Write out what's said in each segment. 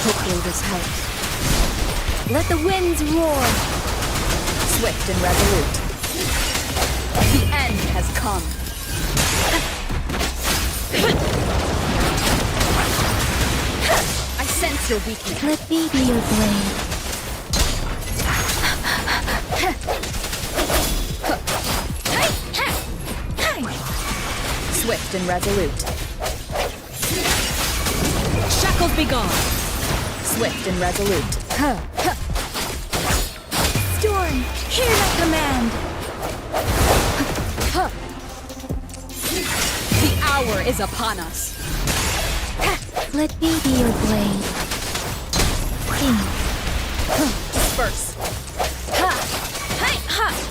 Hopefully this helps. Let the winds roar! Swift and resolute. The end has come. I sense your weakness. Let me be your blade. Swift and resolute. Shackles be gone. Swift and resolute. Storm, hear my command. The hour is upon us. Let me be your blade. Disperse.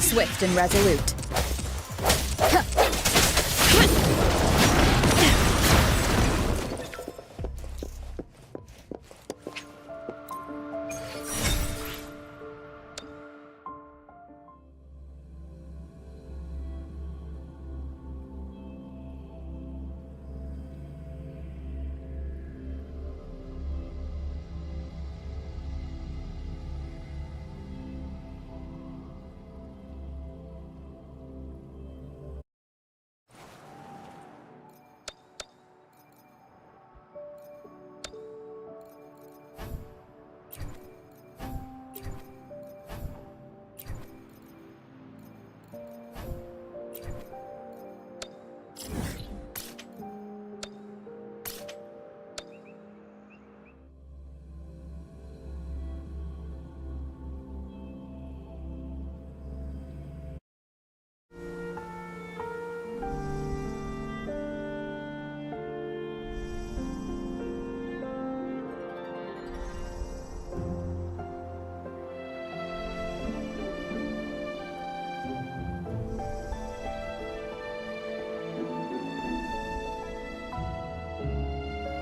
Swift and resolute.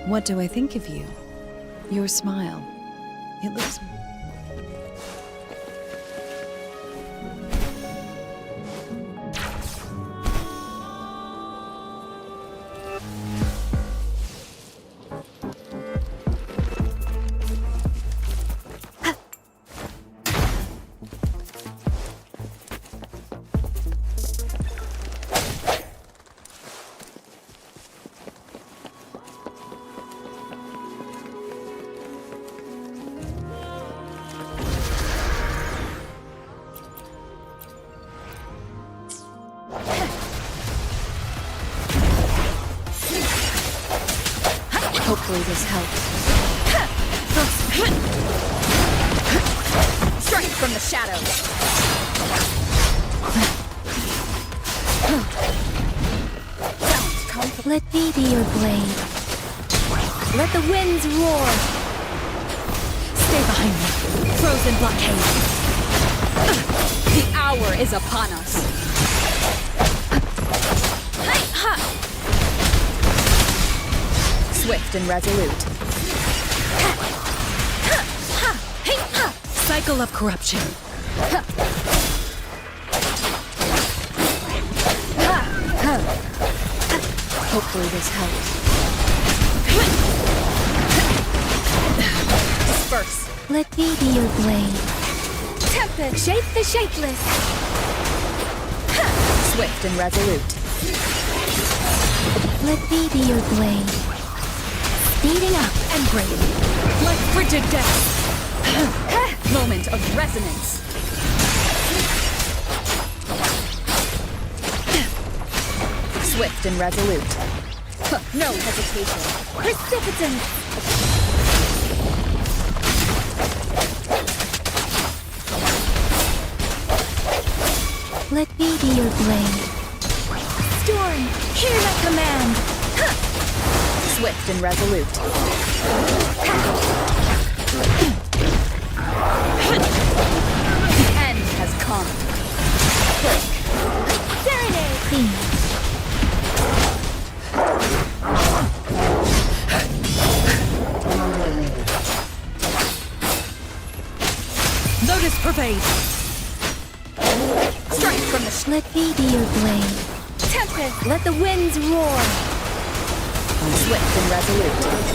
What do I think of you? Your smile. It looks... Hopefully this helps. Strike from the shadows. Let me be your blade. Let the winds roar. Stay behind me. Frozen blockade. The hour is upon us. Swift and resolute. Cycle of corruption. Hopefully this helps. Disperse. Let me be your blade. Tempest, shape the shapeless. Swift and resolute. Let me be your blade. Speeding up. And brave. Like frigid death. Moment of resonance. Swift and resolute. No hesitation. Precipitant. Let me be your blade. Storm, hear my command. Swift and resolute. The end has come. Click. Serenade. Clean. Lotus pervade. Strike from the Let me be your blade. Tempest, let the winds roar. Swift and resolute.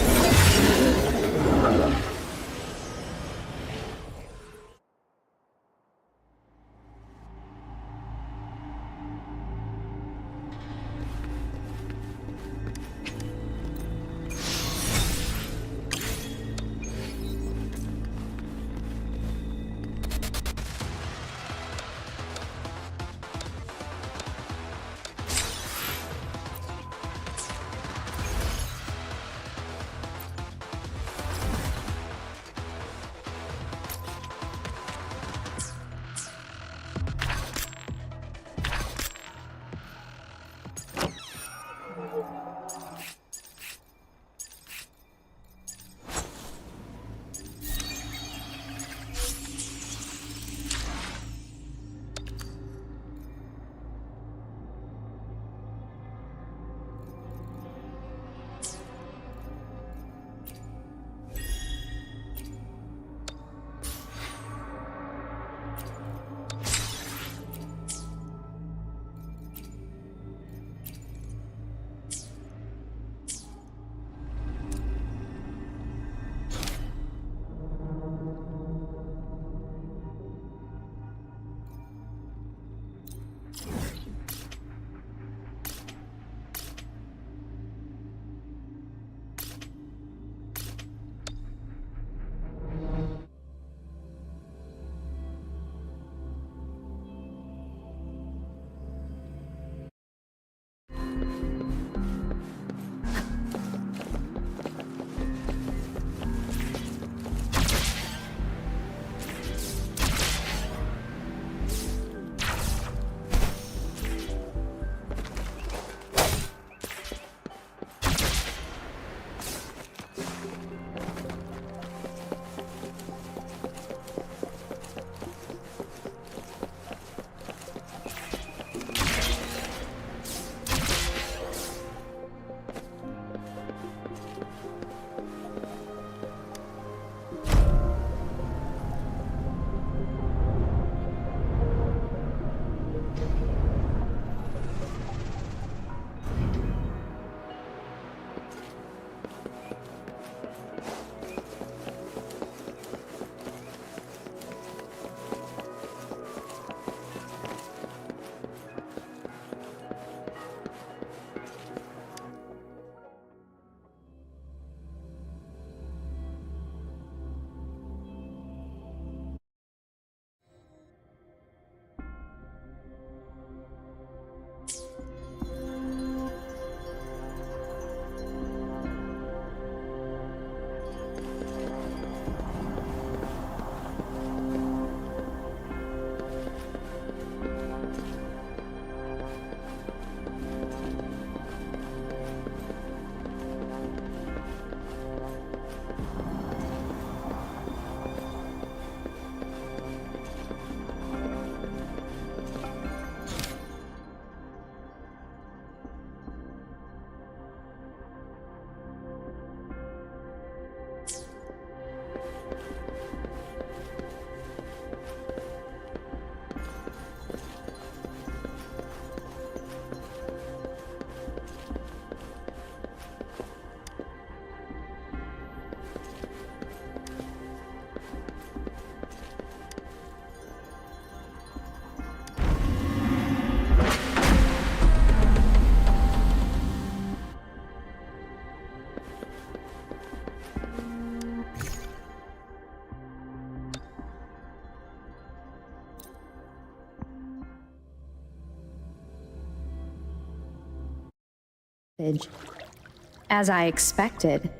As I expected,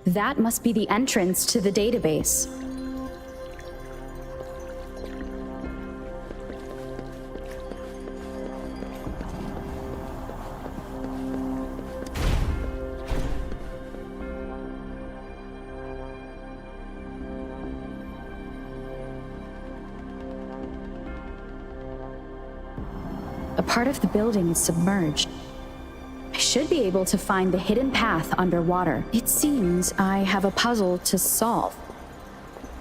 that must be the entrance to the database. A part of the building is submerged. I should be able to find the hidden path underwater. It seems I have a puzzle to solve.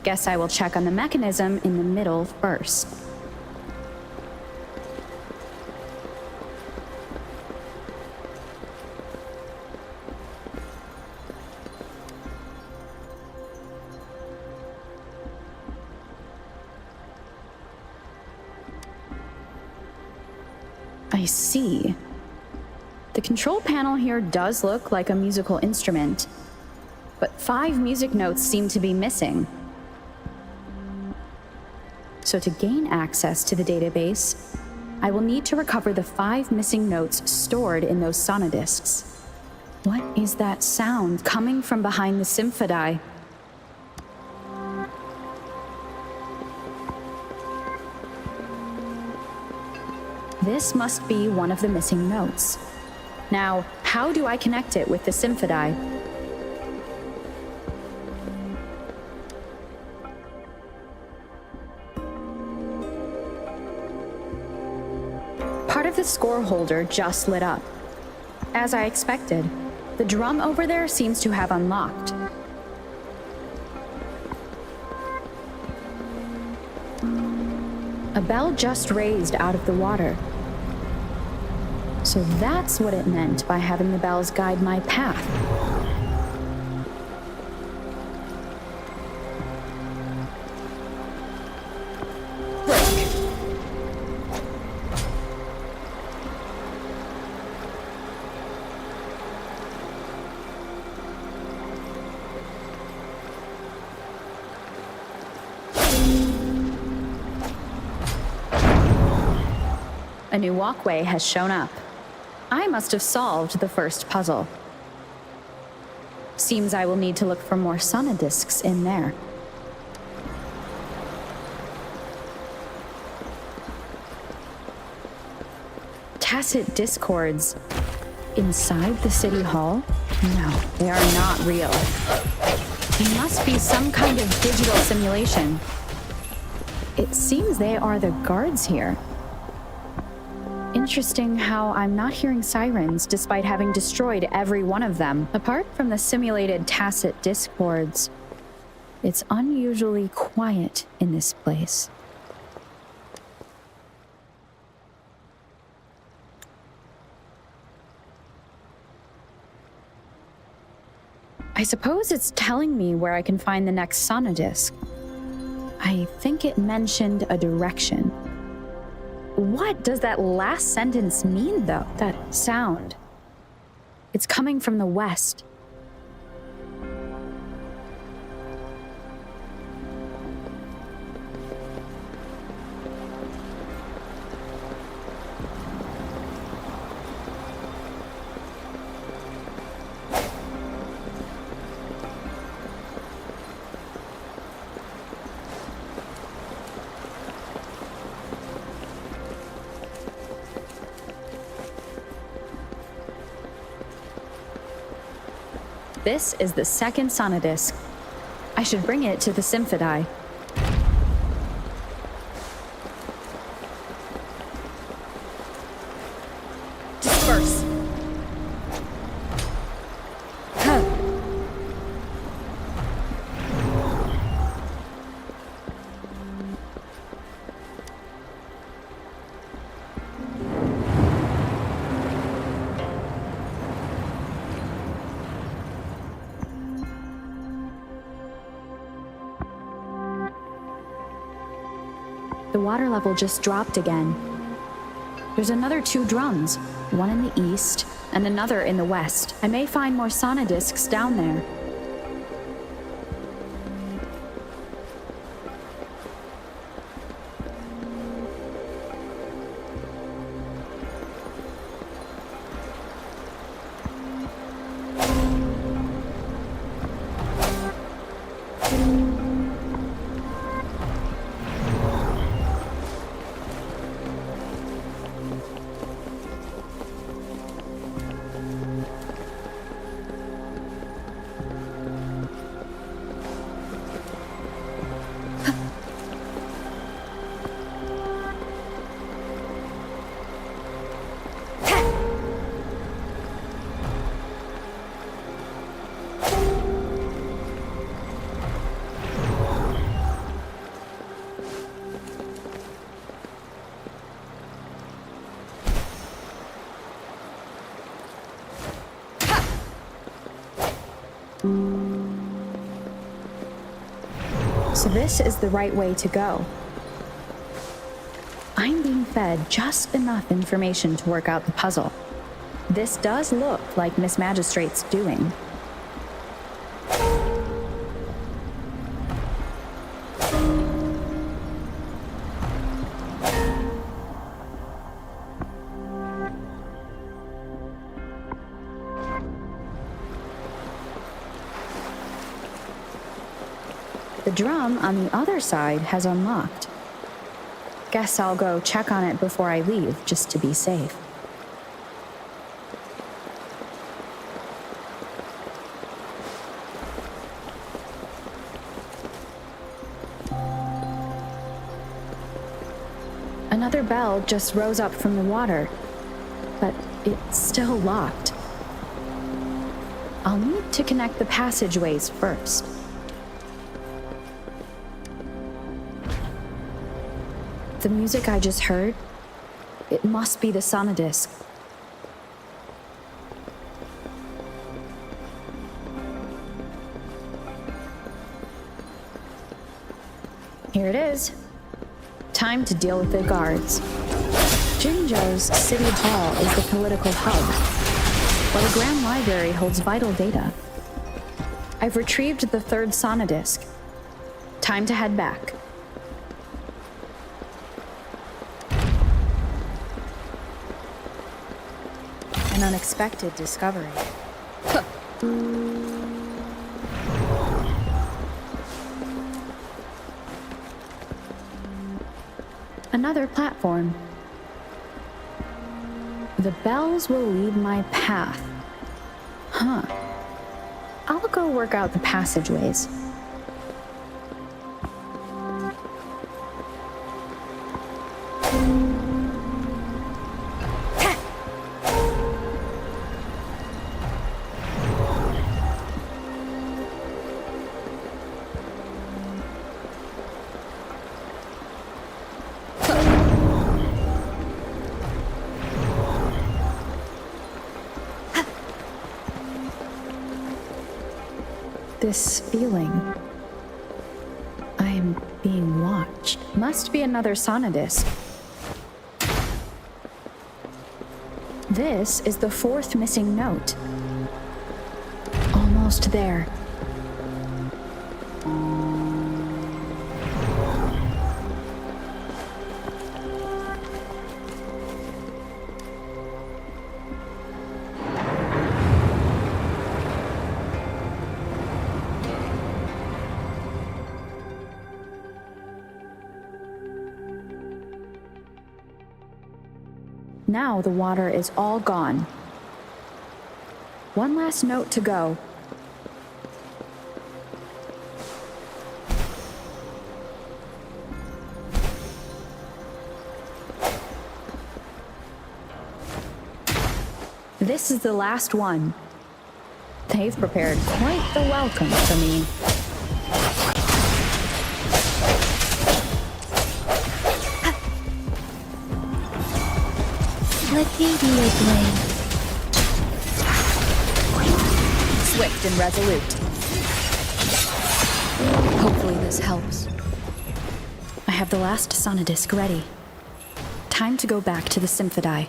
Guess I will check on the mechanism in the middle first. I see. The control panel here does look like a musical instrument, but 5 music notes seem to be missing. So to gain access to the database, I will need to recover the 5 missing notes stored in those sonodiscs. What is that sound coming from behind the symphody? This must be one of the missing notes. Now, how do I connect it with the symphody? Part of the score holder just lit up. As I expected, the drum over there seems to have unlocked. A bell just raised out of the water. So that's what it meant by having the bells guide my path. A new walkway has shown up. I must have solved the first puzzle. Seems I will need to look for more sonodiscs in there. Tacit discords inside the city hall? No, they are not real. They must be some kind of digital simulation. It seems they are the guards here. Interesting how I'm not hearing sirens despite having destroyed every one of them. Apart from the simulated tacit discords, it's unusually quiet in this place. I suppose it's telling me where I can find the next sonodisc. I think it mentioned a direction. What does that last sentence mean, though? That sound. It's coming from the west. This is the second sonodisc. I should bring it to the symphody. Disperse. The water level just dropped again. There's another 2 drums, one in the east and another in the west. I may find more sonodiscs down there. So this is the right way to go. I'm being fed just enough information to work out the puzzle. This does look like Miss Magistrate's doing. The drum on the other side has unlocked. Guess I'll go check on it before I leave, just to be safe. Another bell just rose up from the water, but it's still locked. I'll need to connect the passageways first. The music I just heard, it must be the sonodisc. Here it is. Time to deal with the guards. Jinzhou's City Hall is the political hub, while the Grand Library holds vital data. I've retrieved the third sonodisc. Time to head back. An unexpected discovery. Another platform. The bells will lead my path. Huh. I'll go work out the passageways. This feeling. I am being watched. Must be another sonodisc. This is the fourth missing note. Almost there. Now the water is all gone. One last note to go. This is the last one. They've prepared quite the welcome for me. Let me be your blade. Swift and resolute. Hopefully this helps. I have the last sonodisc ready. Time to go back to the Symphodi.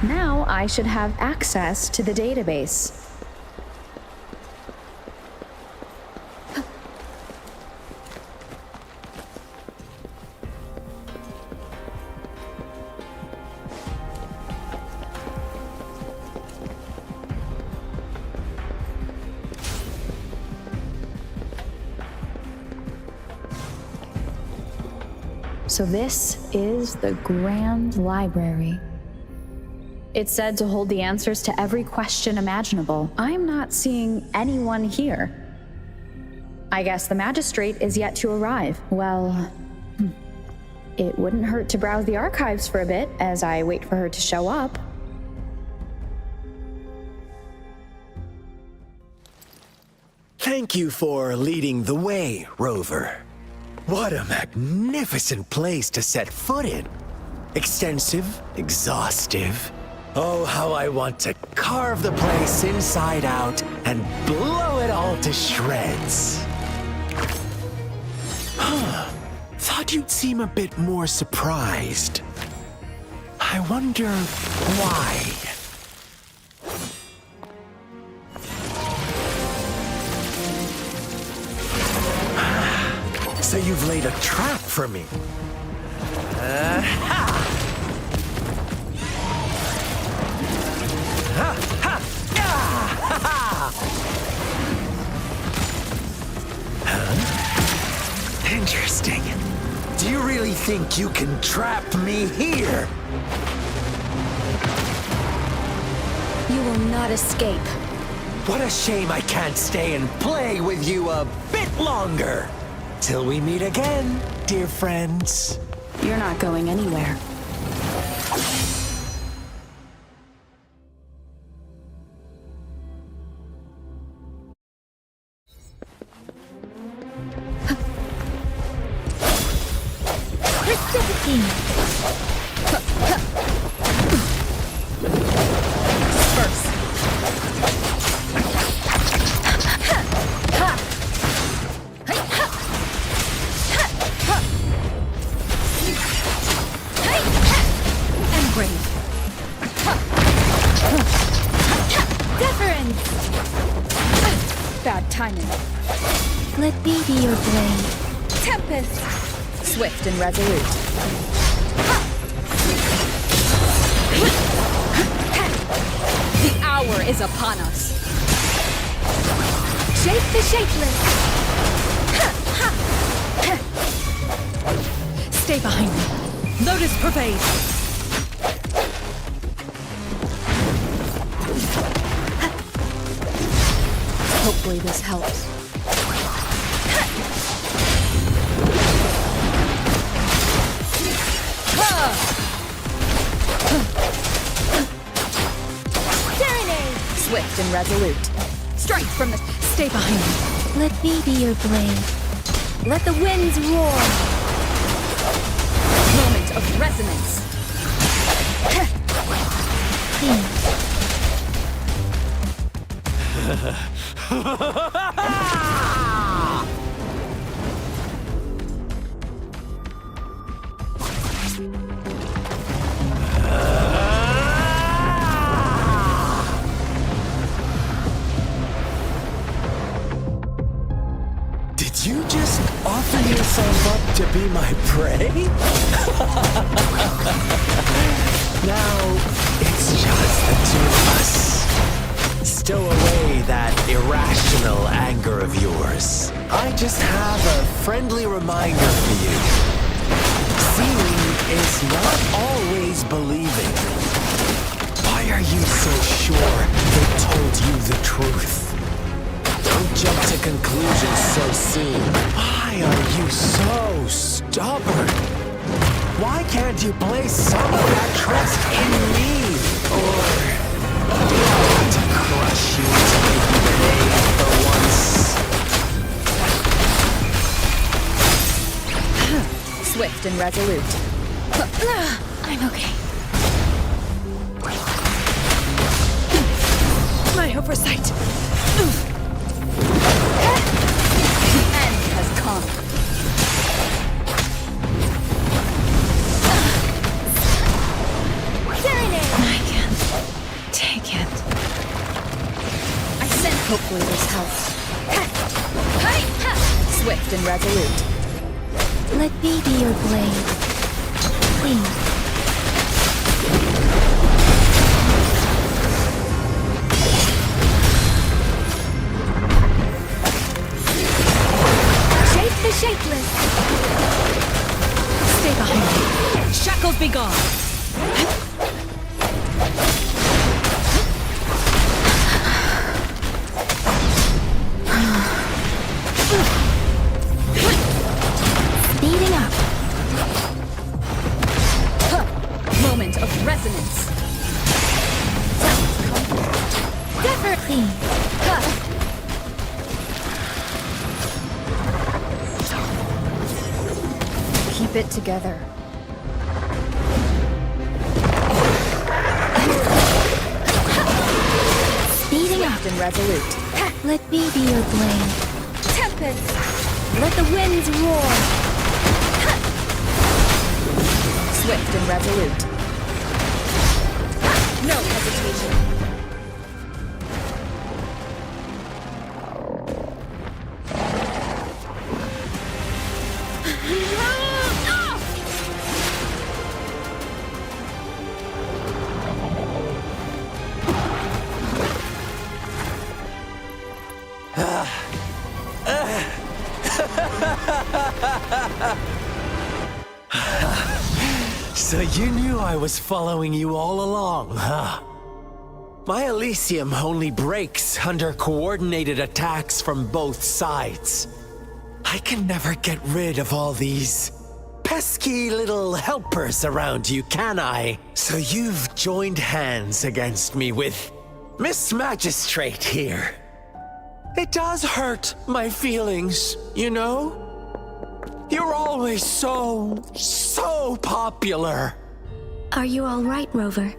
Now I should have access to the database. So this is the Grand Library. It's said to hold the answers to every question imaginable. I'm not seeing anyone here. I guess the magistrate is yet to arrive. Well, it wouldn't hurt to browse the archives for a bit as I wait for her to show up. Thank you for leading the way, Rover. What a magnificent place to set foot in. Extensive, exhaustive. Oh, how I want to carve the place inside out and blow it all to shreds. Thought you'd seem a bit more surprised. I wonder why. So you've laid a trap for me. Interesting. Do you really think you can trap me here? You will not escape. What a shame I can't stay and play with you a bit longer. Till we meet again, dear friends. You're not going anywhere. Bad timing. Let me be your blade. Tempest! Swift and resolute. The hour is upon us. Shape the shapeless. Stay behind me. Lotus pervade. Hopefully this helps. Serenade! Swift and resolute. Strike from the... Stay behind me. Let me be your blade. Let the winds roar. Moment of resonance. Did you just offer yourself up to be my prey? Now, it's just the two of us. Stow away that irrational anger of yours. I just have a friendly reminder for you. Seeing is not always believing. Why are you so sure they told you the truth? Don't jump to conclusions so soon. Why are you so stubborn? Why can't you place some of that trust in me? Or do I want to crush you to make you behave for once? Swift and resolute. I'm okay. My oversight. The end has come. Serenade! I can't take it. I sense Hopefully this helps. Swift and resolute. Let me be your blade. Please. Shape the shapeless. Stay behind see. Keep it together. Speeding up. Swift and resolute. Let me be your blade. Tempest! Let the winds roar. Swift and resolute. No hesitation. So you knew I was following you all along, huh? My Elysium only breaks under coordinated attacks from both sides. I can never get rid of all these pesky little helpers around you, can I? So you've joined hands against me with Miss Magistrate here. It does hurt my feelings, you know? You're always so popular. Are you all right, Rover?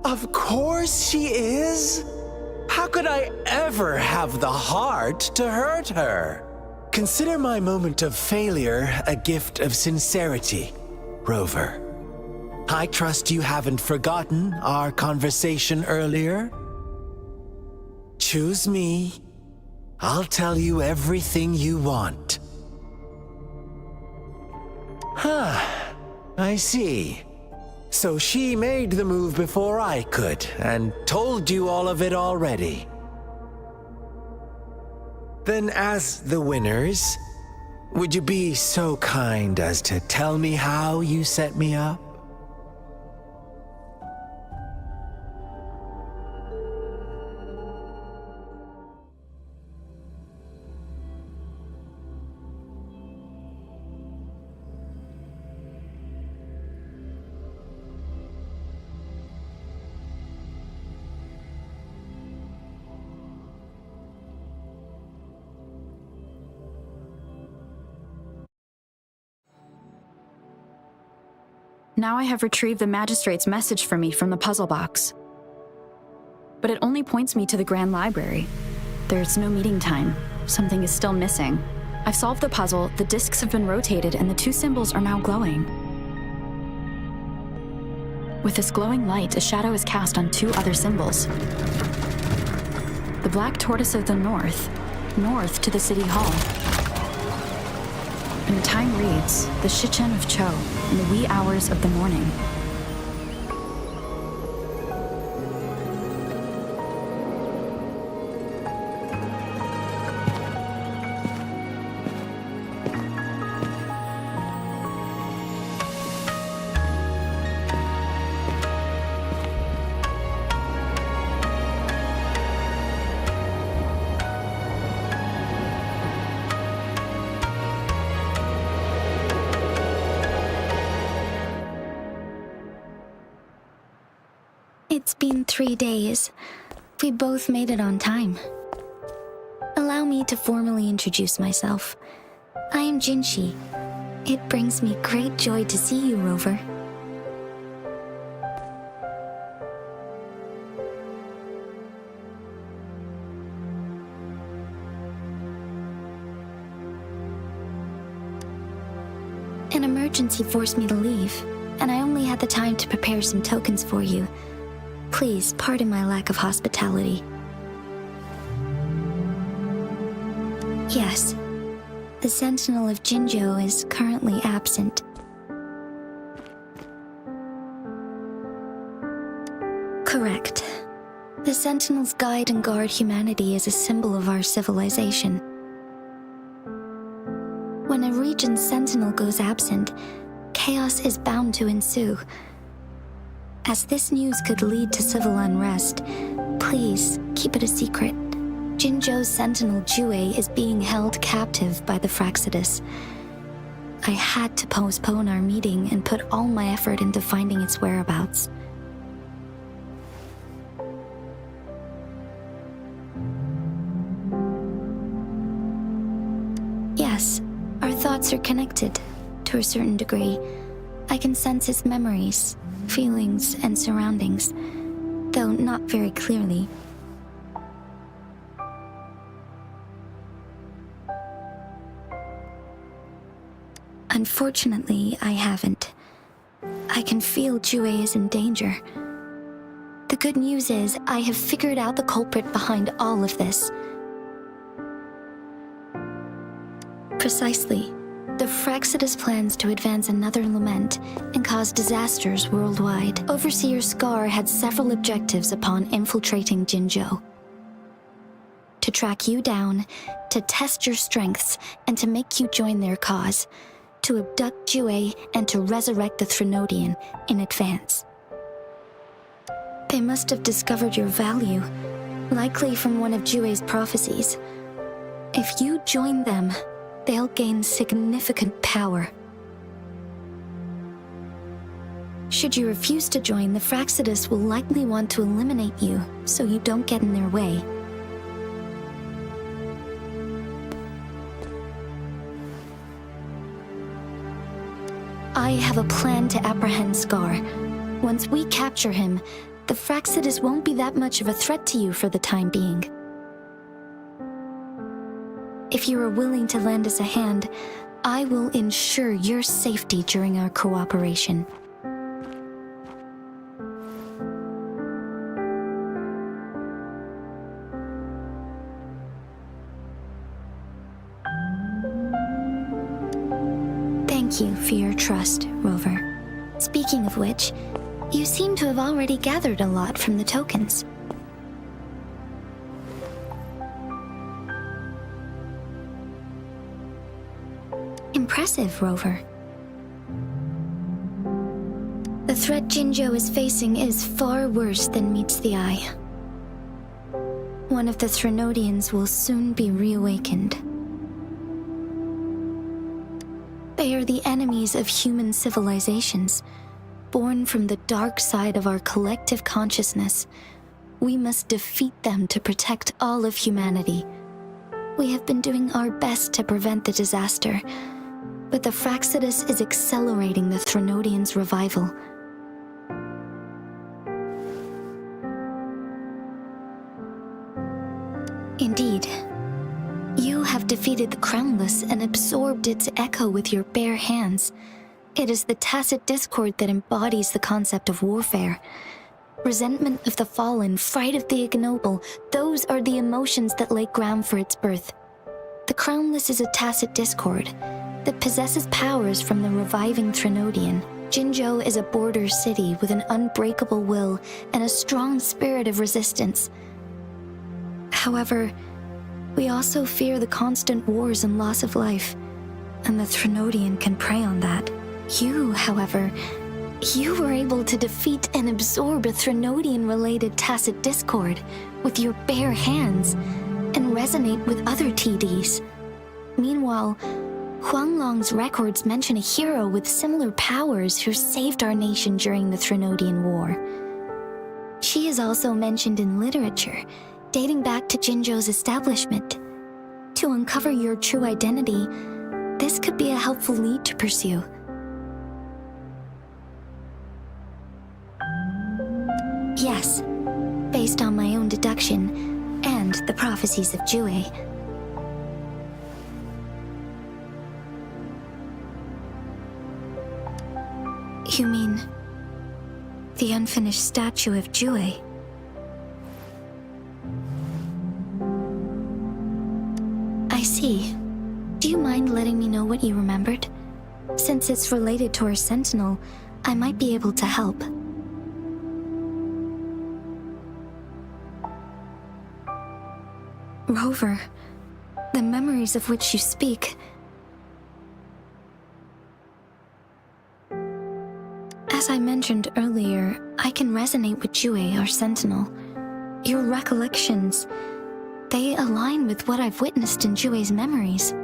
Of course she is. How could I ever have the heart to hurt her? Consider my moment of failure a gift of sincerity, Rover. I trust you haven't forgotten our conversation earlier. Choose me. I'll tell you everything you want. Huh. I see. So she made the move before I could, and told you all of it already. Then as the winners, would you be so kind as to tell me how you set me up? Now I have retrieved the magistrate's message for me from the puzzle box. But it only points me to the Grand Library. There's no meeting time. Something is still missing. I've solved the puzzle, the discs have been rotated, and the two symbols are now glowing. With this glowing light, a shadow is cast on two other symbols. The black tortoise of the north to the city hall. And the time reads, the Shichen of Cho, in the wee hours of the morning. It's been 3 days. We both made it on time. Allow me to formally introduce myself. I am Jinshi. It brings me great joy to see you, Rover. An emergency forced me to leave, and I only had the time to prepare some tokens for you. Please pardon my lack of hospitality. Yes, the Sentinel of Jinzhou is currently absent. Correct. The Sentinels guide and guard humanity as a symbol of our civilization. When a region's Sentinel goes absent, chaos is bound to ensue. As this news could lead to civil unrest, please keep it a secret. Jinzhou's Sentinel Jue is being held captive by the Fraxidus. I had to postpone our meeting and put all my effort into finding its whereabouts. Yes, our thoughts are connected, to a certain degree. I can sense his memories, feelings, and surroundings, though not very clearly. Unfortunately, I haven't. I can feel Jue is in danger. The good news is, I have figured out the culprit behind all of this. Precisely. The Fraxidus plans to advance another lament and cause disasters worldwide. Overseer Scar had several objectives upon infiltrating Jinzhou. To track you down, to test your strengths, and to make you join their cause. To abduct Jue and to resurrect the Threnodian in advance. They must have discovered your value, likely from one of Jue's prophecies. If you join them, they'll gain significant power. Should you refuse to join, the Fraxidus will likely want to eliminate you, so you don't get in their way. I have a plan to apprehend Scar. Once we capture him, the Fraxidus won't be that much of a threat to you for the time being. If you are willing to lend us a hand, I will ensure your safety during our cooperation. Thank you for your trust, Rover. Speaking of which, you seem to have already gathered a lot from the tokens. Impressive, Rover. The threat Jinzhou is facing is far worse than meets the eye. One of the Threnodians will soon be reawakened. They are the enemies of human civilizations, born from the dark side of our collective consciousness. We must defeat them to protect all of humanity. We have been doing our best to prevent the disaster, but the Fraxidus is accelerating the Threnodians' revival. Indeed, you have defeated the Crownless and absorbed its echo with your bare hands. It is the tacit discord that embodies the concept of warfare. Resentment of the fallen, fright of the ignoble, those are the emotions that lay ground for its birth. The Crownless is a tacit discord that possesses powers from the reviving Threnodian. Jinzhou is a border city with an unbreakable will and a strong spirit of resistance. However, we also fear the constant wars and loss of life, and the Threnodian can prey on that. You, however, you were able to defeat and absorb a Threnodian-related tacit discord with your bare hands and resonate with other TDs. Meanwhile, Huanglong's records mention a hero with similar powers who saved our nation during the Threnodian War. She is also mentioned in literature, dating back to Jinzhou's establishment. To uncover your true identity, this could be a helpful lead to pursue. Yes, based on my own deduction and the prophecies of Jue. You mean the unfinished statue of Jue? I see. Do you mind letting me know what you remembered? Since it's related to our sentinel, I might be able to help. Rover, the memories of which you speak. As I mentioned earlier, I can resonate with Jue, our sentinel. Your recollections, they align with what I've witnessed in Jue's memories.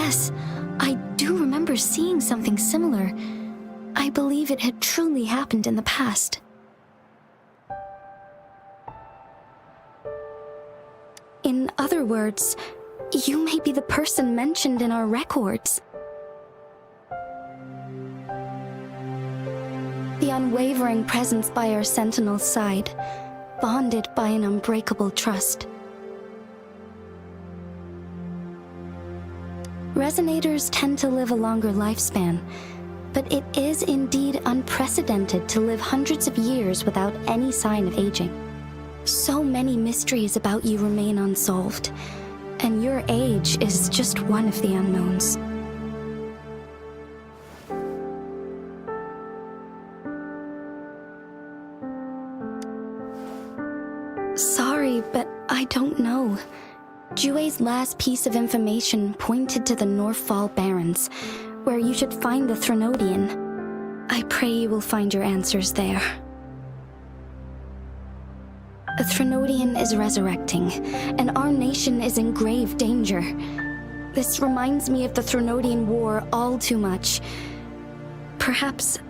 yes, I do remember seeing something similar. I believe it had truly happened in the past. In other words, you may be the person mentioned in our records. The unwavering presence by our sentinel's side, bonded by an unbreakable trust. Resonators tend to live a longer lifespan, but it is indeed unprecedented to live hundreds of years without any sign of aging. So many mysteries about you remain unsolved, and your age is just one of the unknowns. Sorry, but I don't know. Jue's last piece of information pointed to the Northfall Barrens, where you should find the Threnodian. I pray you will find your answers there. A Threnodian is resurrecting, and our nation is in grave danger. This reminds me of the Threnodian War all too much. Perhaps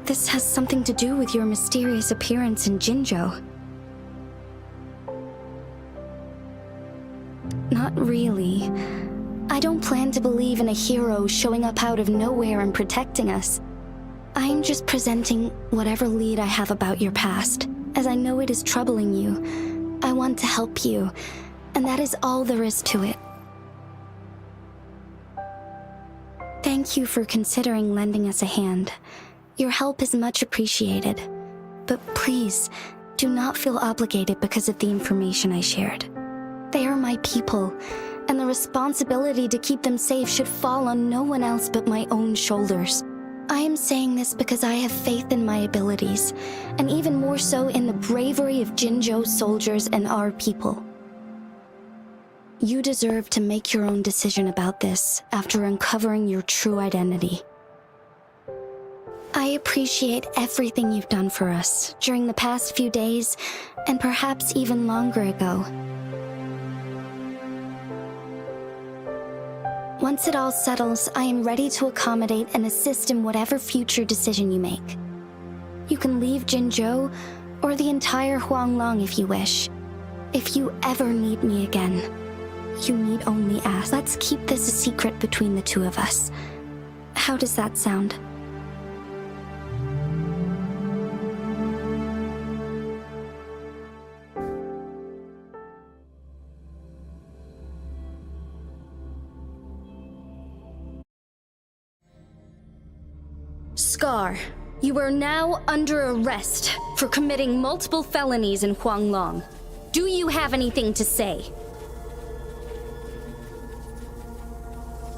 this has something to do with your mysterious appearance in Jinzhou. Not really. I don't plan to believe in a hero showing up out of nowhere and protecting us. I'm just presenting whatever lead I have about your past, as I know it is troubling you. I want to help you, and that is all there is to it. Thank you for considering lending us a hand. Your help is much appreciated. But please, do not feel obligated because of the information I shared. They are my people, and the responsibility to keep them safe should fall on no one else but my own shoulders. I am saying this because I have faith in my abilities, and even more so in the bravery of Jinzhou's soldiers and our people. You deserve to make your own decision about this after uncovering your true identity. I appreciate everything you've done for us during the past few days, and perhaps even longer ago. Once it all settles, I am ready to accommodate and assist in whatever future decision you make. You can leave Jinzhou, or the entire Huanglong if you wish. If you ever need me again, you need only ask. Let's keep this a secret between the two of us. How does that sound? Scar, you are now under arrest for committing multiple felonies in Huanglong. Do you have anything to say?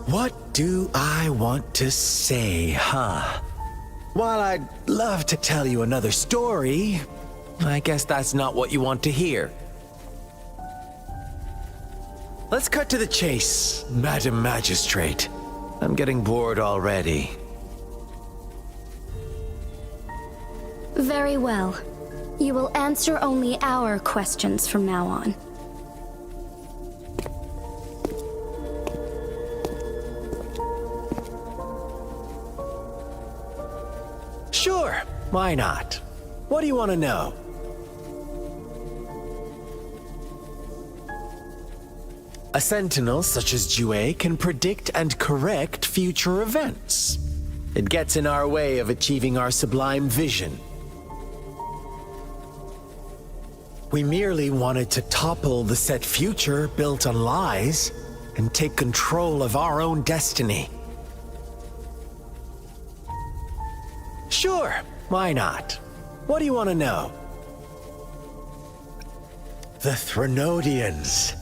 What do I want to say, huh? While I'd love to tell you another story, I guess that's not what you want to hear. Let's cut to the chase, Madam Magistrate. I'm getting bored already. Very well. You will answer only our questions from now on. Sure, why not? What do you want to know? A sentinel such as Jue can predict and correct future events. It gets in our way of achieving our sublime vision. We merely wanted to topple the set future built on lies and take control of our own destiny. Sure, why not? What do you want to know? The Threnodians.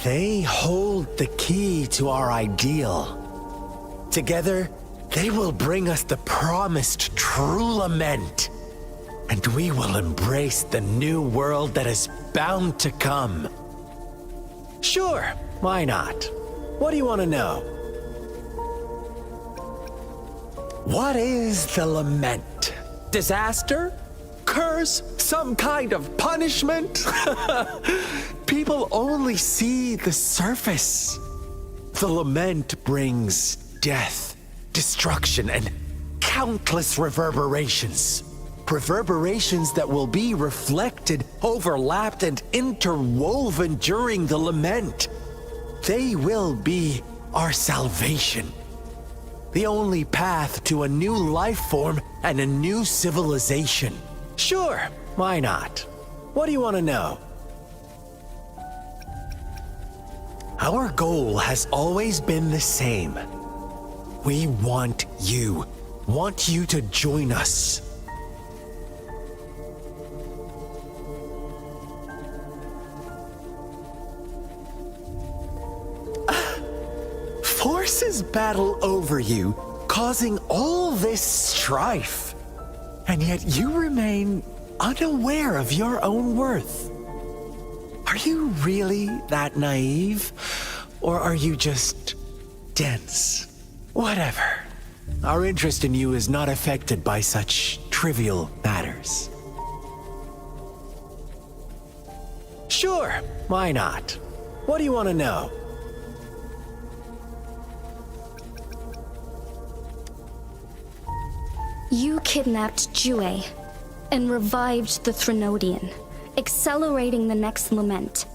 They hold the key to our ideal. Together, they will bring us the promised true lament. And we will embrace the new world that is bound to come. Sure, why not? What do you want to know? What is the lament? Disaster? Curse? Some kind of punishment? People only see the surface. The lament brings death, destruction, and countless reverberations. Reverberations that will be reflected, overlapped, and interwoven during the lament. They will be our salvation. The only path to a new life form and a new civilization. Sure, why not? What do you want to know? Our goal has always been the same. We want you to join us. Forces battle over you, causing all this strife. And yet you remain unaware of your own worth. Are you really that naive? Or are you just dense? Whatever. Our interest in you is not affected by such trivial matters. Sure, why not? What do you want to know? You kidnapped Jue and revived the Threnodian, accelerating the next lament.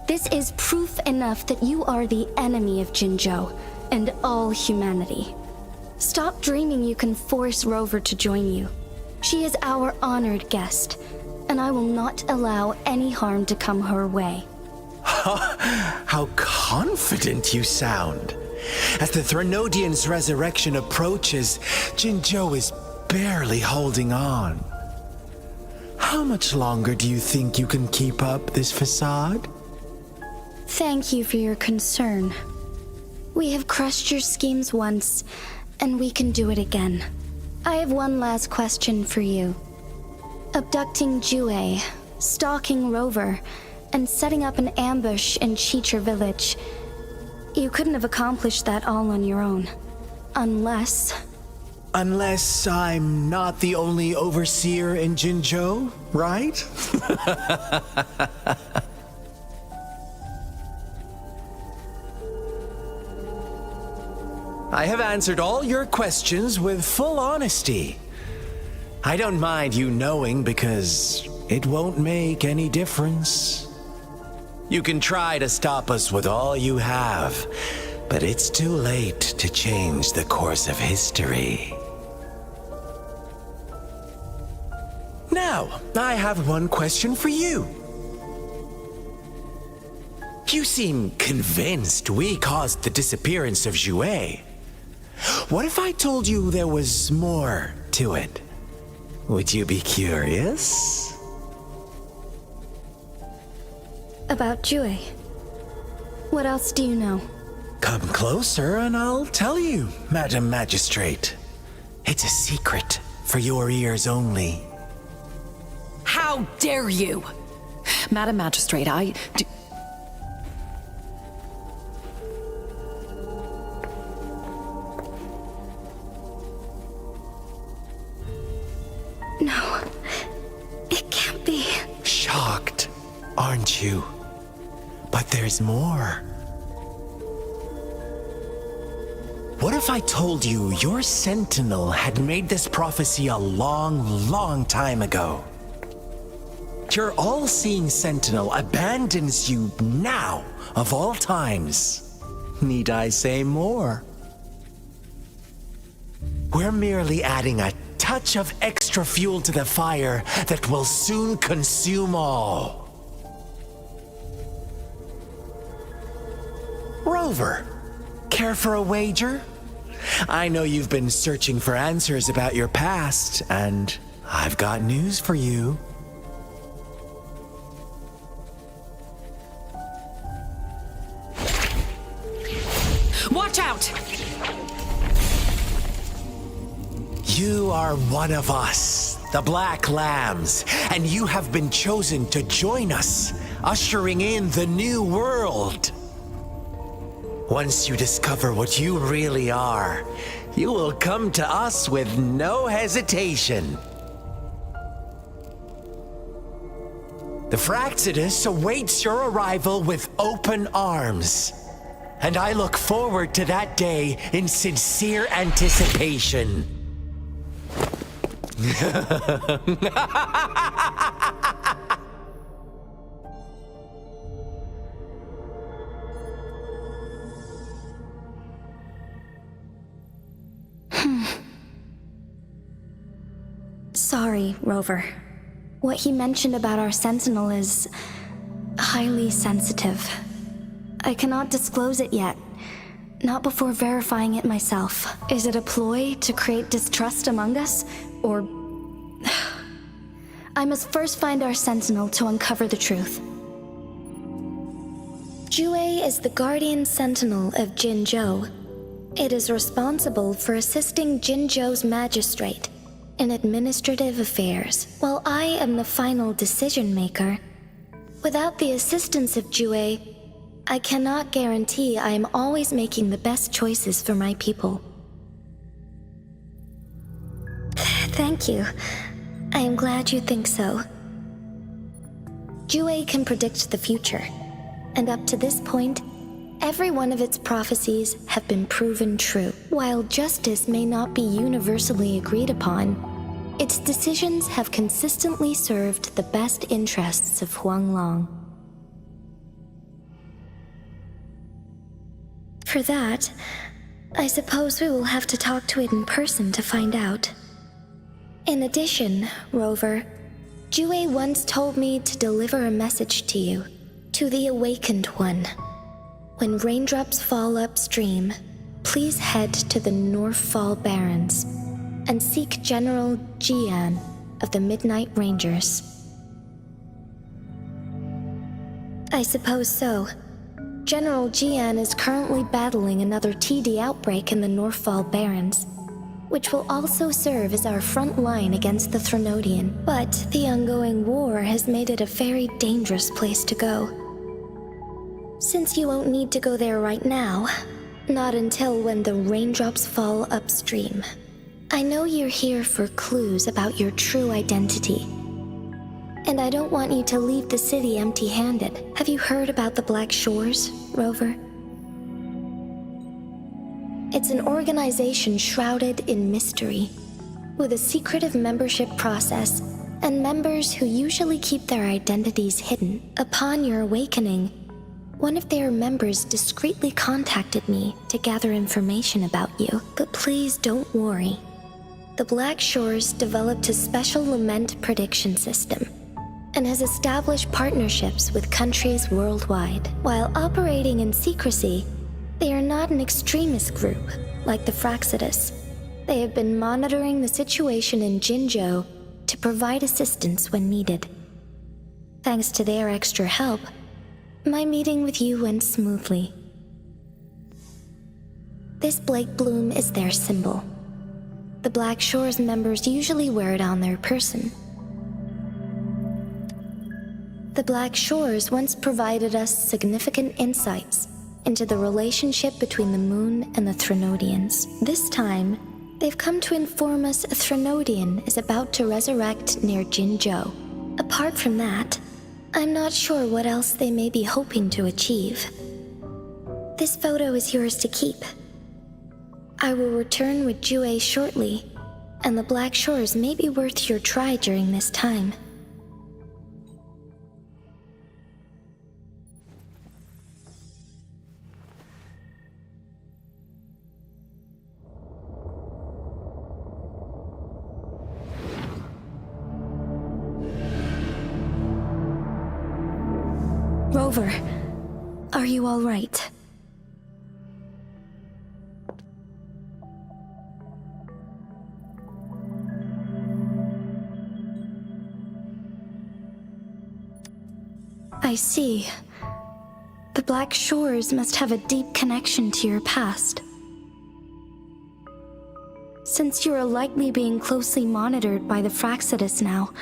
This is proof enough that you are the enemy of Jinzhou and all humanity. Stop dreaming you can force Rover to join you. She is our honored guest, and I will not allow any harm to come her way. How confident you sound. As the Threnodian's resurrection approaches, Jinzhou is barely holding on. How much longer do you think you can keep up this facade? Thank you for your concern. We have crushed your schemes once, and we can do it again. I have one last question for you. Abducting Jue, stalking Rover, and setting up an ambush in Cheecher Village. You couldn't have accomplished that all on your own. Unless I'm not the only overseer in Jinzhou, right? I have answered all your questions with full honesty. I don't mind you knowing because it won't make any difference. You can try to stop us with all you have, but it's too late to change the course of history. Now, I have one question for you. You seem convinced we caused the disappearance of Jue. What if I told you there was more to it? Would you be curious? about Jue. What else do you know? Come closer and I'll tell you, Madam Magistrate. It's a secret for your ears only. How dare you! Madam Magistrate, No, it can't be. Shocked, aren't you? But there's more. What if I told you your sentinel had made this prophecy a long, long time ago? Your all-seeing sentinel abandons you now, of all times. Need I say more? We're merely adding a touch of extra fuel to the fire that will soon consume all. Rover, care for a wager? I know you've been searching for answers about your past, and I've got news for you. Watch out! You are one of us, the Black Lambs, and you have been chosen to join us, ushering in the new world. Once you discover what you really are, you will come to us with no hesitation. The Fraxidus awaits your arrival with open arms. And I look forward to that day in sincere anticipation. Sorry, Rover. What he mentioned about our sentinel is highly sensitive. I cannot disclose it yet. Not before verifying it myself. Is it a ploy to create distrust among us? Or... I must first find our sentinel to uncover the truth. Jue is the guardian sentinel of Jinzhou. It is responsible for assisting Jinzhou's magistrate in administrative affairs, while I am the final decision maker. Without the assistance of Jue, I cannot guarantee I am always making the best choices for my people. Thank you. I am glad you think so. Jue can predict the future, and up to this point, every one of its prophecies have been proven true. While justice may not be universally agreed upon, its decisions have consistently served the best interests of Huanglong. For that, I suppose we will have to talk to it in person to find out. In addition, Rover, Jue once told me to deliver a message to you, to the Awakened One. When raindrops fall upstream, please head to the Northfall Barrens and seek General Jian of the Midnight Rangers. I suppose so. General Jian is currently battling another TD outbreak in the Northfall Barrens, which will also serve as our front line against the Threnodian. But the ongoing war has made it a very dangerous place to go. Since you won't need to go there right now, not until when the raindrops fall upstream. I know you're here for clues about your true identity. And I don't want you to leave the city empty-handed. Have you heard about the Black Shores, Rover? It's an organization shrouded in mystery, with a secretive membership process and members who usually keep their identities hidden. Upon your awakening, one of their members discreetly contacted me to gather information about you. But please don't worry. The Black Shores developed a special lament prediction system and has established partnerships with countries worldwide. While operating in secrecy, they are not an extremist group like the Fraxidus. They have been monitoring the situation in Jinzhou to provide assistance when needed. Thanks to their extra help, my meeting with you went smoothly. This Blake Bloom is their symbol. The Black Shores members usually wear it on their person. The Black Shores once provided us significant insights into the relationship between the Moon and the Threnodians. This time, they've come to inform us a Threnodian is about to resurrect near Jinzhou. Apart from that, I'm not sure what else they may be hoping to achieve. This photo is yours to keep. I will return with Jue shortly, and the Black Shores may be worth your try during this time. Rover, are you all right? I see. The Black Shores must have a deep connection to your past. Since you are likely being closely monitored by the Fraxidus now,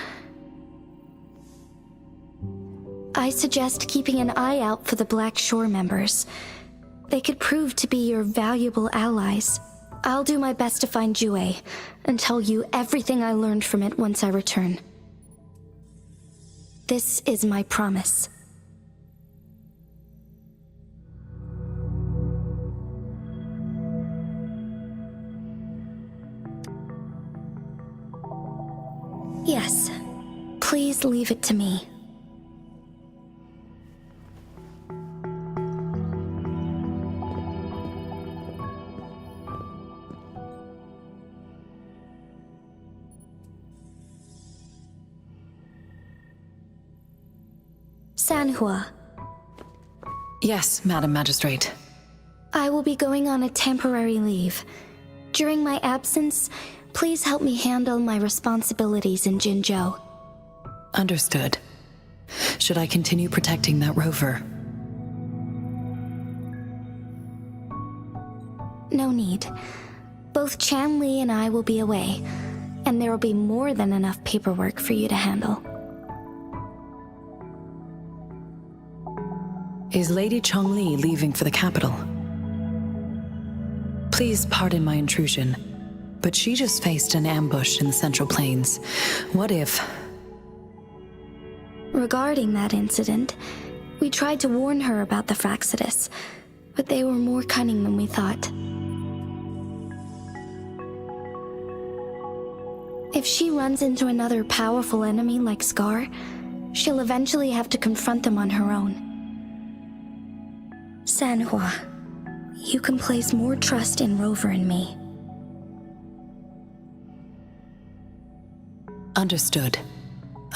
I suggest keeping an eye out for the Black Shore members. They could prove to be your valuable allies. I'll do my best to find Jue and tell you everything I learned from it once I return. This is my promise. Yes. Please leave it to me. Sanhua, Yes, Madam Magistrate. I will be going on a temporary leave. During my absence, please help me handle my responsibilities in Jinzhou. Understood. Should I continue protecting that rover? No need. Both Chan Li and I will be away, and there will be more than enough paperwork for you to handle. Is Lady Chongli leaving for the capital? Please pardon my intrusion, but she just faced an ambush in the Central Plains. What if... Regarding that incident, we tried to warn her about the Fraxidus, but they were more cunning than we thought. If she runs into another powerful enemy like Scar, she'll eventually have to confront them on her own. Sanhua, you can place more trust in Rover and me. Understood.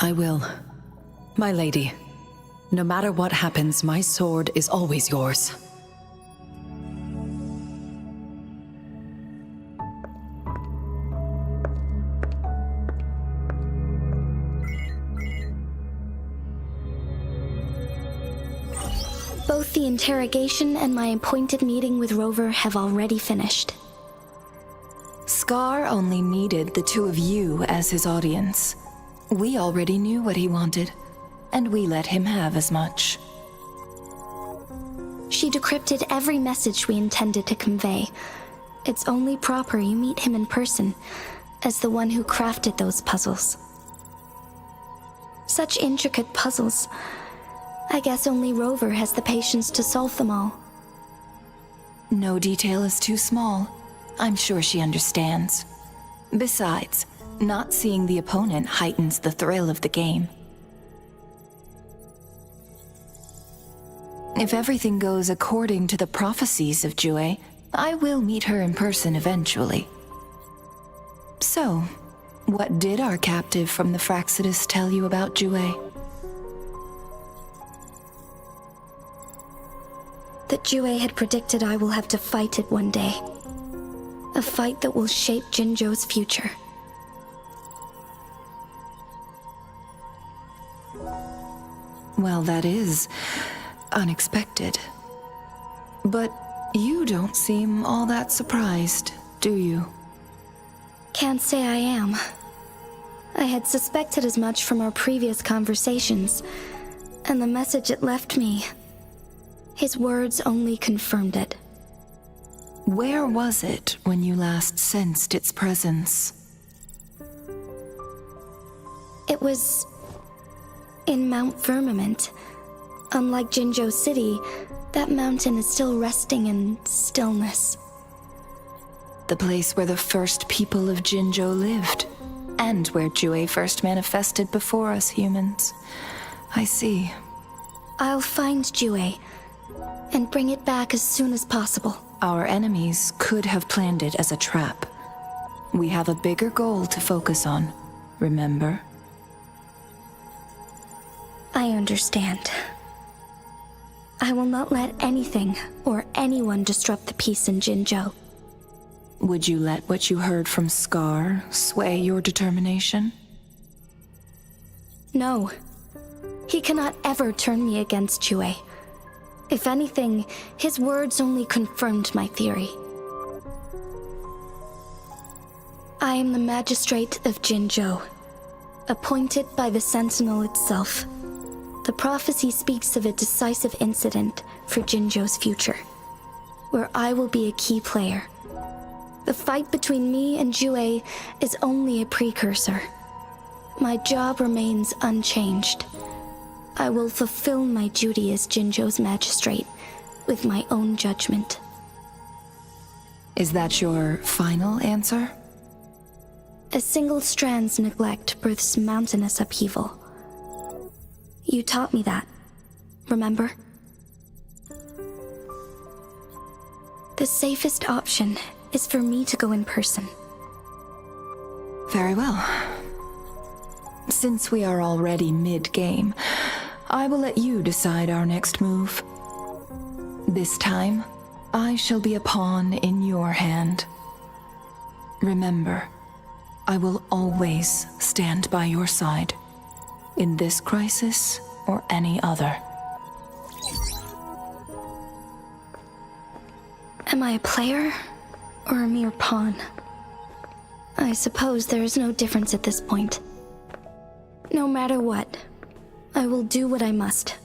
I will. My lady, no matter what happens, my sword is always yours. Both the interrogation and my appointed meeting with Rover have already finished. Scar only needed the two of you as his audience. We already knew what he wanted, and we let him have as much. She decrypted every message we intended to convey. It's only proper you meet him in person, as the one who crafted those puzzles. Such intricate puzzles. I guess only Rover has the patience to solve them all. No detail is too small. I'm sure she understands. Besides, not seeing the opponent heightens the thrill of the game. If everything goes according to the prophecies of Jue, I will meet her in person eventually. So, what did our captive from the Fraxidus tell you about Jue? That Jue had predicted I will have to fight it one day. A fight that will shape Jinzhou's future. Well, that is unexpected. But you don't seem all that surprised, do you? Can't say I am. I had suspected as much from our previous conversations, and the message it left me, his words only confirmed it. Where was it when you last sensed its presence? It was in Mount Firmament. Unlike Jinzhou City, that mountain is still resting in stillness. The place where the first people of Jinzhou lived, and where Jue first manifested before us humans. I see. I'll find Jue and bring it back as soon as possible. Our enemies could have planned it as a trap. We have a bigger goal to focus on, remember? I understand. I will not let anything or anyone disrupt the peace in Jinzhou. Would you let what you heard from Scar sway your determination? No. He cannot ever turn me against Jue. If anything, his words only confirmed my theory. I am the magistrate of Jinzhou, appointed by the Sentinel itself. The prophecy speaks of a decisive incident for Jinzhou's future, where I will be a key player. The fight between me and Jue is only a precursor. My job remains unchanged. I will fulfill my duty as Jinzhou's magistrate with my own judgment. Is that your final answer? A single strand's neglect births mountainous upheaval. You taught me that, remember? The safest option is for me to go in person. Very well. Since we are already mid-game, I will let you decide our next move. This time, I shall be a pawn in your hand. Remember, I will always stand by your side, in this crisis or any other. Am I a player or a mere pawn? I suppose there is no difference at this point. No matter what, I will do what I must.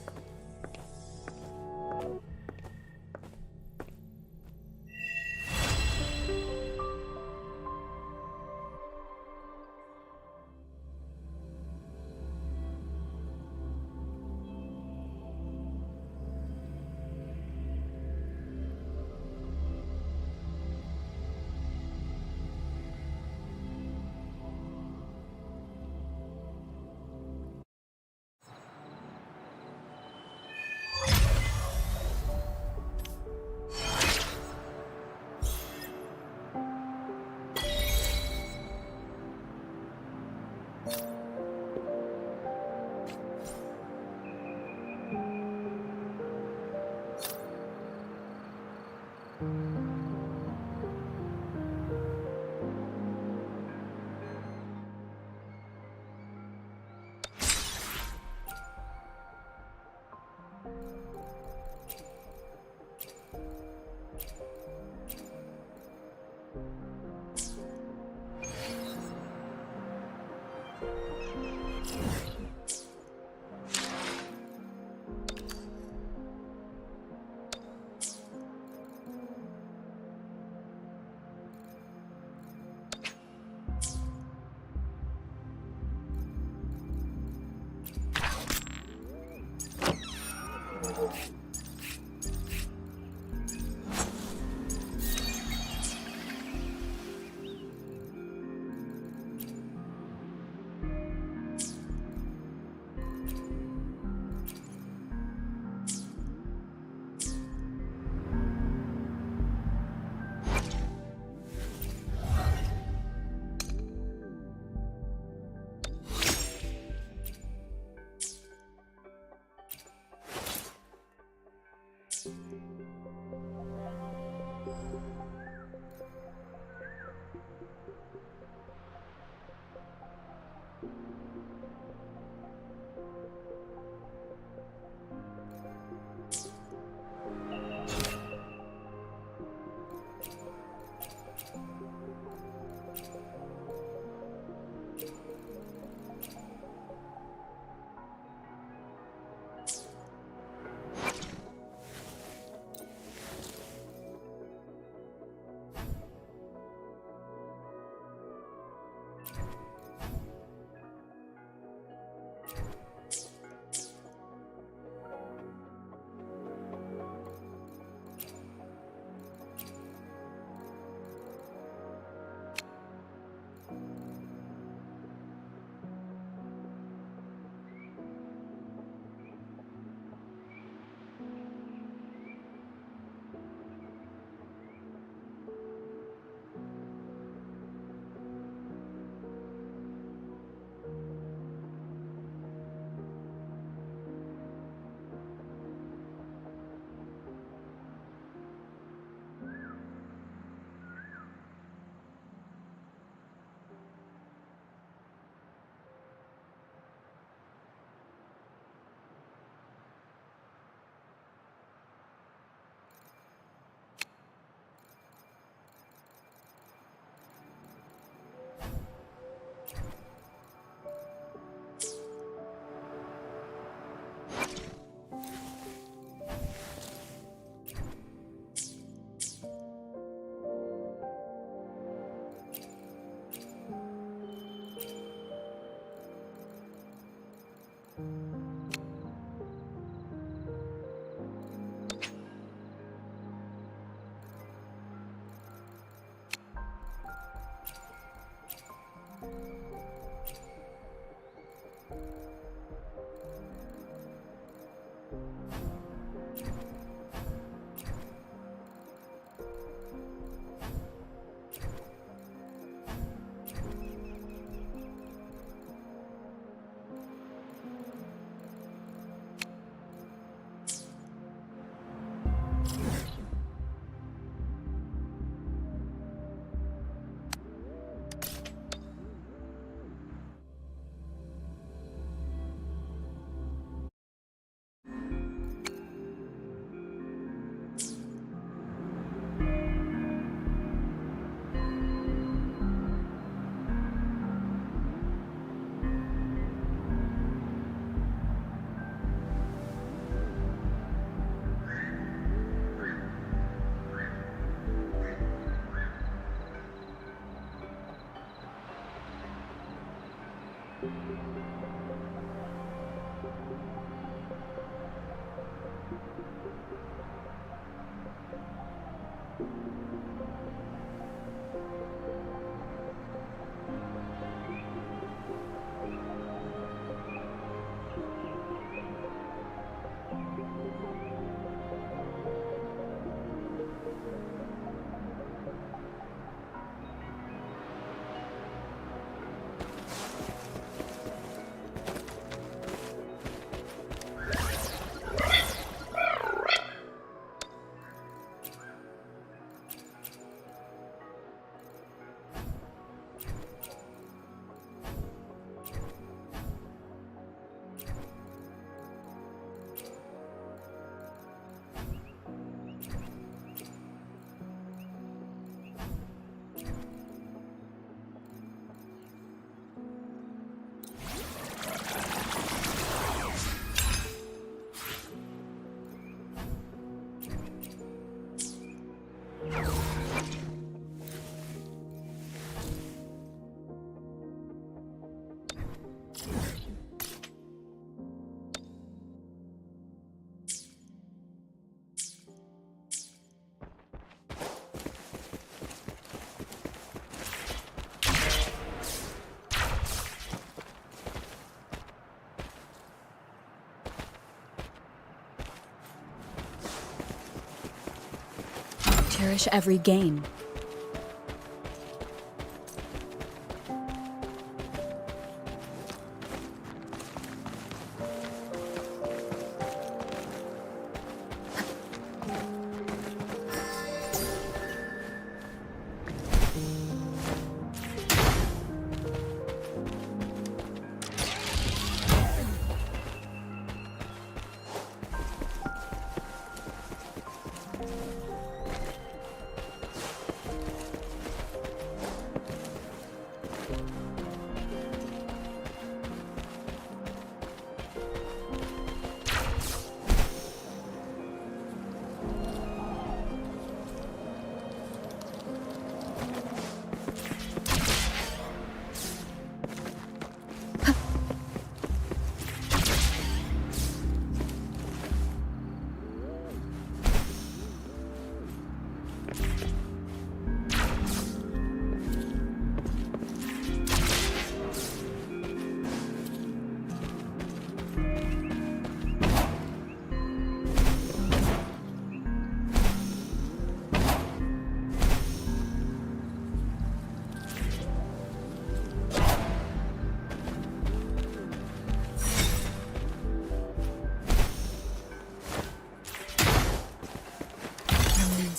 Cherish every gain.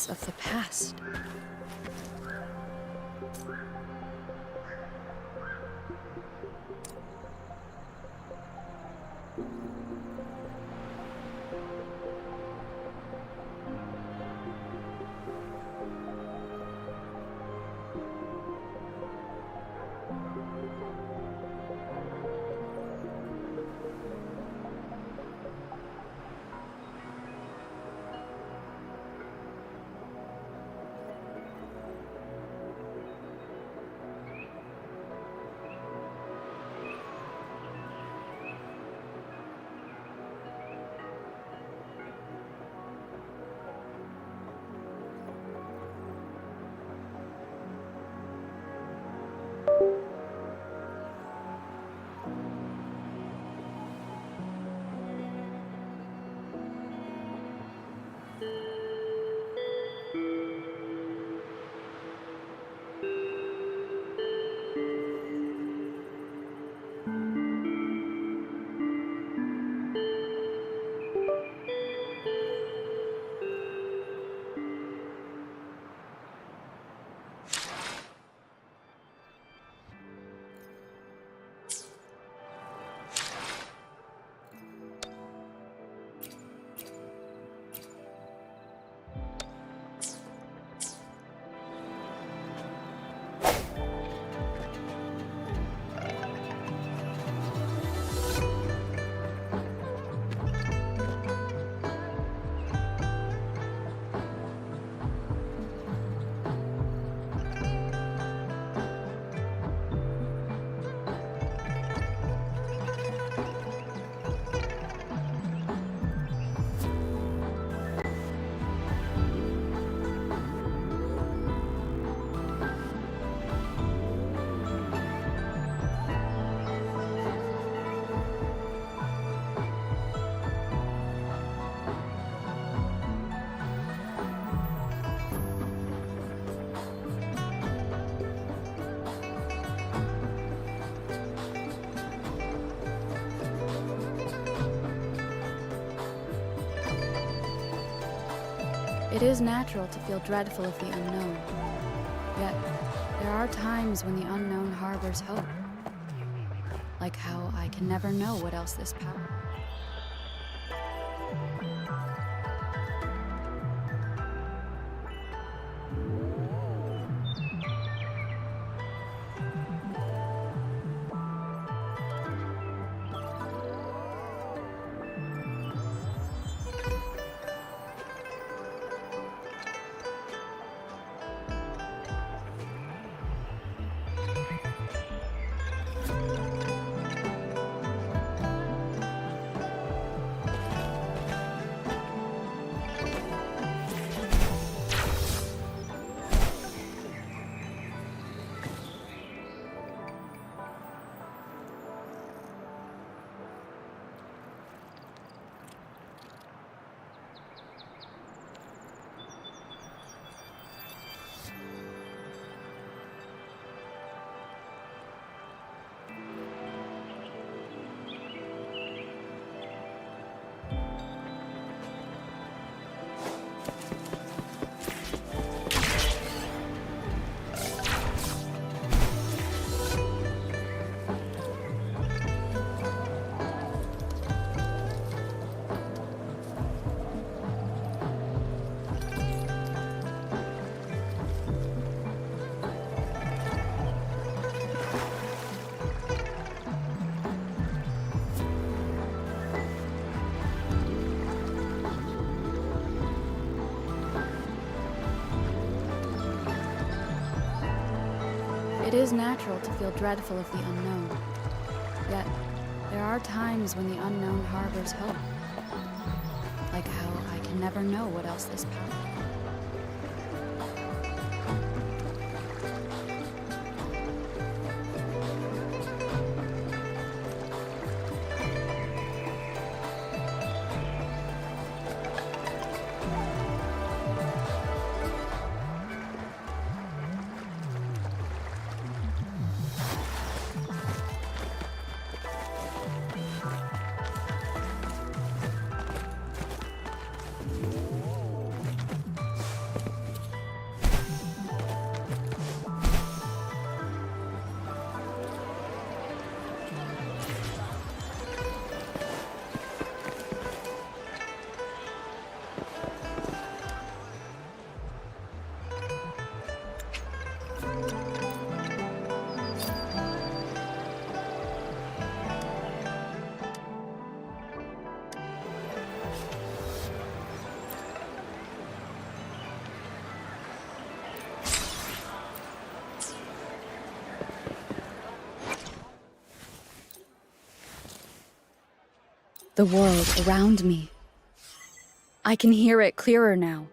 Of the past. It is natural to feel dreadful of the unknown. Yet, there are times when the unknown harbors hope. Like how I can never know what else this power. It is natural to feel dreadful of the unknown. Yet, there are times when the unknown harbors hope. Like how I can never know what else this power. The world around me. I can hear it clearer now.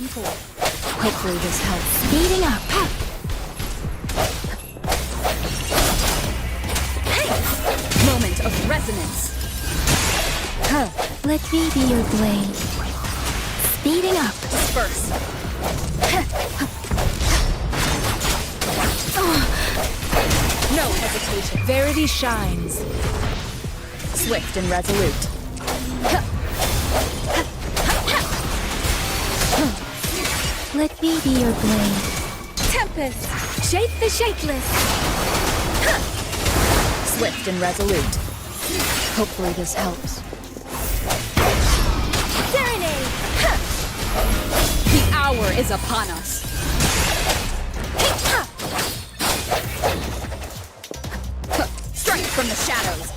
downpour. Hopefully this helps. Speeding up. Moment of resonance. Let me be your blade. Speeding up. Disperse. No hesitation. Verity shines. Swift and resolute. Let me be your blade. Tempest. Shape the shapeless. Swift and resolute. Hopefully this helps. Serenade. The hour is upon us. Strike from the shadows.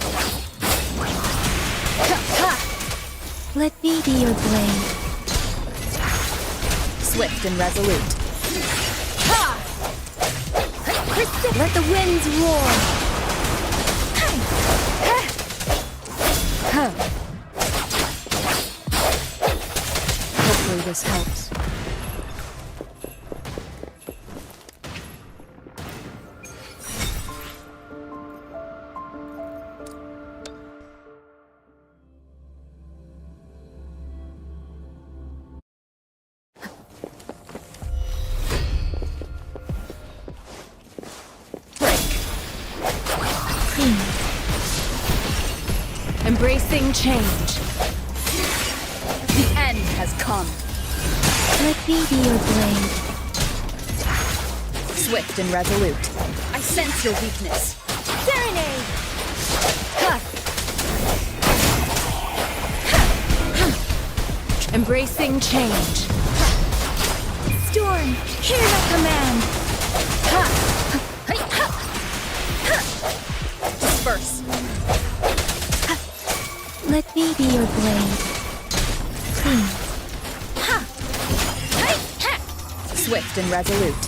Let me be your blade. Swift and resolute. Let the winds roar. Hopefully this helps. Embracing change. The end has come. Let me be your blade. Swift and resolute. I sense your weakness. Serenade. Embracing change. Storm, hear my command. Disperse. Let me be your blade. Swift and resolute.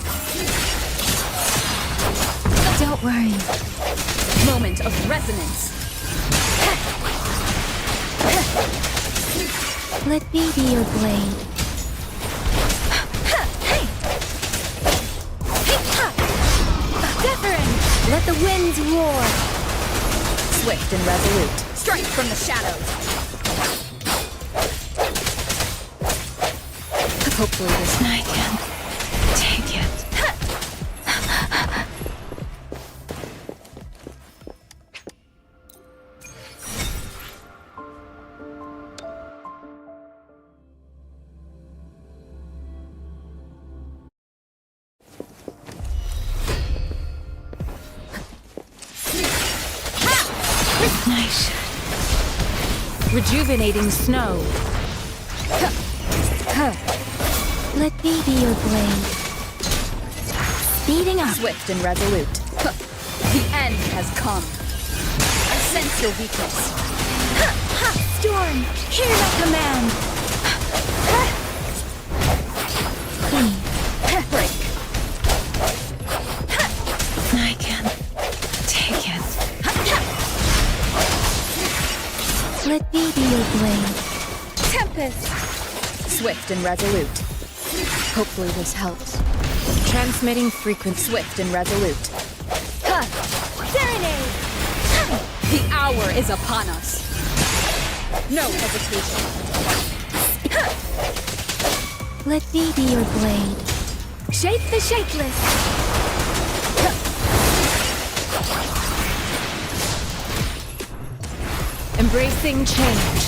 Don't worry. Moment of resonance. Let me be your blade. Deafening. Let the winds roar. Swift and resolute. Strike from the shadows. Hopefully this I can take it. Nice. Rejuvenating snow. Let me be your blade. Speeding up. Swift and resolute. The end has come. I sense your weakness. Storm, hear my command. Break. I can take it. Let me be your blade. Tempest. Swift and resolute. Hopefully this helps. Transmitting frequency. Swift and resolute. Serenade. The hour is upon us. No hesitation. Let me be your blade. Shape the shapeless. Embracing change.